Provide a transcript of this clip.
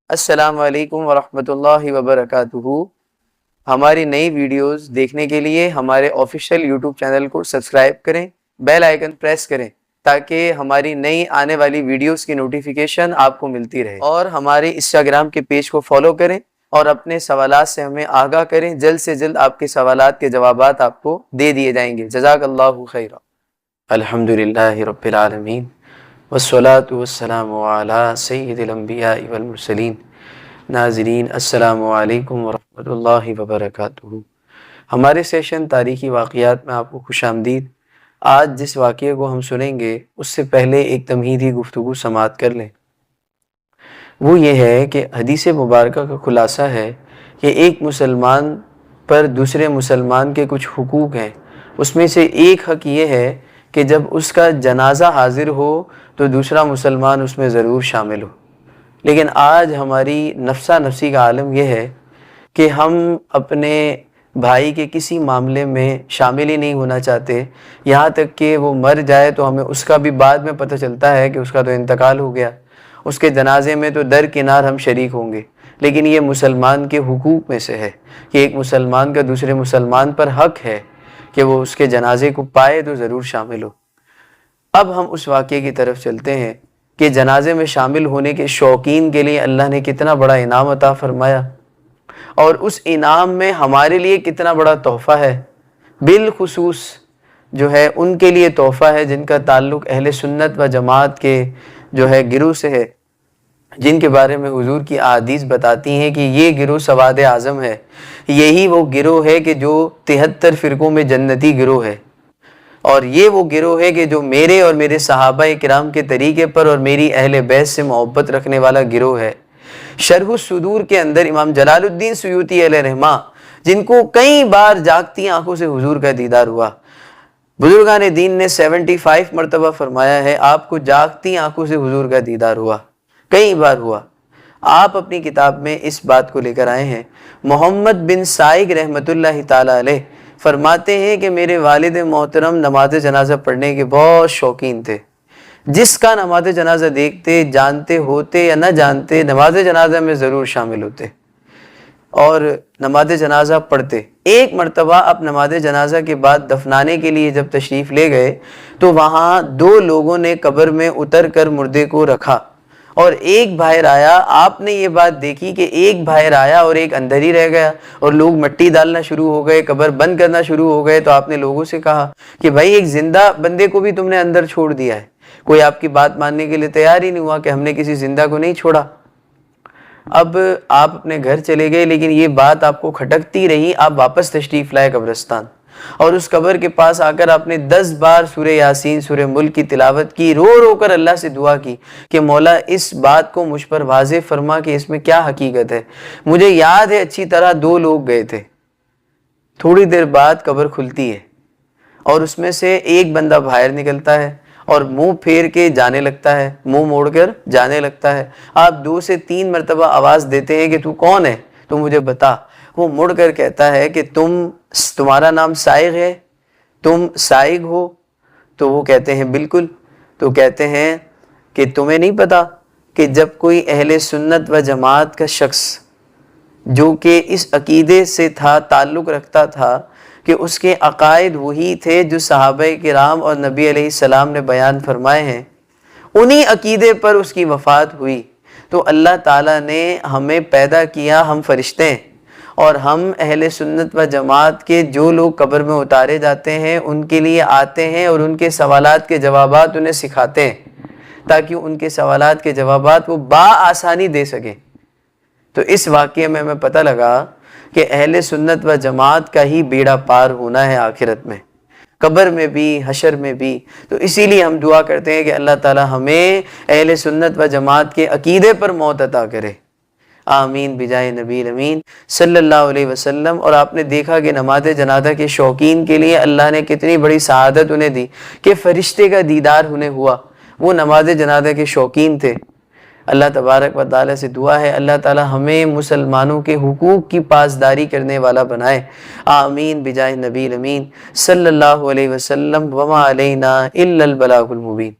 السلام علیکم ورحمۃ اللہ وبرکاتہ۔ ہماری نئی ویڈیوز دیکھنے کے لیے ہمارے آفیشیل یوٹیوب چینل کو سبسکرائب کریں، بیل آئیکن پریس کریں تاکہ ہماری نئی آنے والی ویڈیوز کی نوٹیفیکیشن آپ کو ملتی رہے، اور ہمارے انسٹاگرام کے پیج کو فالو کریں اور اپنے سوالات سے ہمیں آگاہ کریں۔ جلد سے جلد آپ کے سوالات کے جوابات آپ کو دے دیے جائیں گے۔ جزاک اللہ خیرا۔ الحمد للہ رب العالمین والصلاة والسلام علی سید الانبیاء والمرسلین۔ ناظرین السلام علیکم ورحمۃ اللہ وبرکاتہ۔ ہمارے سیشن تاریخی واقعات میں آپ کو خوش آمدید۔ آج جس واقعے کو ہم سنیں گے اس سے پہلے ایک تمہیدی گفتگو سماعت کر لیں۔ وہ یہ ہے کہ حدیث مبارکہ کا خلاصہ ہے کہ ایک مسلمان پر دوسرے مسلمان کے کچھ حقوق ہیں۔ اس میں سے ایک حق یہ ہے کہ جب اس کا جنازہ حاضر ہو تو دوسرا مسلمان اس میں ضرور شامل ہو۔ لیکن آج ہماری نفسا نفسی کا عالم یہ ہے کہ ہم اپنے بھائی کے کسی معاملے میں شامل ہی نہیں ہونا چاہتے، یہاں تک کہ وہ مر جائے تو ہمیں اس کا بھی بعد میں پتہ چلتا ہے کہ اس کا تو انتقال ہو گیا، اس کے جنازے میں تو درکنار ہم شریک ہوں گے۔ لیکن یہ مسلمان کے حقوق میں سے ہے کہ ایک مسلمان کا دوسرے مسلمان پر حق ہے کہ وہ اس کے جنازے کو پائے تو ضرور شامل ہو۔ اب ہم اس واقعے کی طرف چلتے ہیں کہ جنازے میں شامل ہونے کے شوقین کے لیے اللہ نے کتنا بڑا انعام عطا فرمایا، اور اس انعام میں ہمارے لیے کتنا بڑا تحفہ ہے۔ بالخصوص جو ہے ان کے لیے تحفہ ہے جن کا تعلق اہل سنت و جماعت کے جو ہے گروہ سے ہے، جن کے بارے میں حضور کی احادیث بتاتی ہیں کہ یہ گروہ سواد اعظم ہے۔ یہی وہ گروہ ہے کہ جو 73 فرقوں میں جنتی گروہ ہے، اور یہ وہ گروہ ہے کہ جو میرے اور میرے صحابہ کرام کے طریقے پر اور میری اہل بیت سے محبت رکھنے والا گروہ ہے۔ شرح الصدور کے اندر امام جلال الدین سیوطی علیہ رحمہ، جن کو کئی بار جاگتی آنکھوں سے حضور کا دیدار ہوا، بزرگان دین نے 75 مرتبہ فرمایا ہے آپ کو جاگتی آنکھوں سے حضور کا دیدار ہوا، کئی بار ہوا۔ آپ اپنی کتاب میں اس بات کو لے کر آئے ہیں۔ محمد بن سائق رحمۃ اللہ تعالی علیہ فرماتے ہیں کہ میرے والد محترم نماز جنازہ پڑھنے کے بہت شوقین تھے۔ جس کا نماز جنازہ دیکھتے، جانتے ہوتے یا نہ جانتے، نماز جنازہ میں ضرور شامل ہوتے اور نماز جنازہ پڑھتے۔ ایک مرتبہ اب نماز جنازہ کے بعد دفنانے کے لیے جب تشریف لے گئے تو وہاں 2 لوگوں نے قبر میں اتر کر مردے کو رکھا، اور ایک باہر آیا۔ آپ نے یہ بات دیکھی کہ ایک باہر آیا اور ایک اندر ہی رہ گیا، اور لوگ مٹی ڈالنا شروع ہو گئے، قبر بند کرنا شروع ہو گئے۔ تو آپ نے لوگوں سے کہا کہ بھائی ایک زندہ بندے کو بھی تم نے اندر چھوڑ دیا ہے۔ کوئی آپ کی بات ماننے کے لیے تیار ہی نہیں ہوا کہ ہم نے کسی زندہ کو نہیں چھوڑا۔ اب آپ اپنے گھر چلے گئے، لیکن یہ بات آپ کو کھٹکتی رہی۔ آپ واپس تشریف لائے قبرستان، اور اس قبر کے پاس آ کر آپ نے 10 بار سورہ یاسین، سورہ ملک کی تلاوت کی، رو رو کر اللہ سے دعا کی کہ مولا اس بات کو مجھ پر واضح فرما کہ اس میں کیا حقیقت ہے۔ مجھے یاد ہے اچھی طرح 2 لوگ گئے تھے۔ تھوڑی دیر بعد قبر کھلتی ہے اور اس میں سے ایک بندہ باہر نکلتا ہے اور منہ پھیر کے جانے لگتا ہے، منہ موڑ کر جانے لگتا ہے۔ آپ 2 سے 3 مرتبہ آواز دیتے ہیں کہ تو کون ہے، تو مجھے بتا۔ وہ مڑ کر کہتا ہے کہ تمہارا نام سائغ ہے، تم سائغ ہو؟ تو وہ کہتے ہیں بالکل۔ تو کہتے ہیں کہ تمہیں نہیں پتا کہ جب کوئی اہل سنت و جماعت کا شخص جو کہ اس عقیدے سے تھا، تعلق رکھتا تھا کہ اس کے عقائد وہی تھے جو صحابہ کرام اور نبی علیہ السلام نے بیان فرمائے ہیں، انہی عقیدے پر اس کی وفات ہوئی، تو اللہ تعالیٰ نے ہمیں پیدا کیا، ہم فرشتے ہیں، اور ہم اہل سنت و جماعت کے جو لوگ قبر میں اتارے جاتے ہیں ان کے لیے آتے ہیں اور ان کے سوالات کے جوابات انہیں سکھاتے ہیں تاکہ ان کے سوالات کے جوابات وہ بآسانی دے سکیں۔ تو اس واقعے میں ہمیں پتہ لگا کہ اہل سنت و جماعت کا ہی بیڑا پار ہونا ہے آخرت میں، قبر میں بھی، حشر میں بھی۔ تو اسی لیے ہم دعا کرتے ہیں کہ اللہ تعالی ہمیں اہل سنت و جماعت کے عقیدے پر موت عطا کرے، آمین بجائے نبی امین صلی اللہ علیہ وسلم۔ اور آپ نے دیکھا کہ نماز جنازہ کے شوقین کے لیے اللہ نے کتنی بڑی سعادت انہیں دی کہ فرشتے کا دیدار انہیں ہوا۔ وہ نماز جنازہ کے شوقین تھے۔ اللہ تبارک و تعالیٰ سے دعا ہے اللہ تعالیٰ ہمیں مسلمانوں کے حقوق کی پاسداری کرنے والا بنائے، آمین بجائے نبی امین صلی اللہ علیہ وسلم۔ وما علینا الا البلاغ المبین۔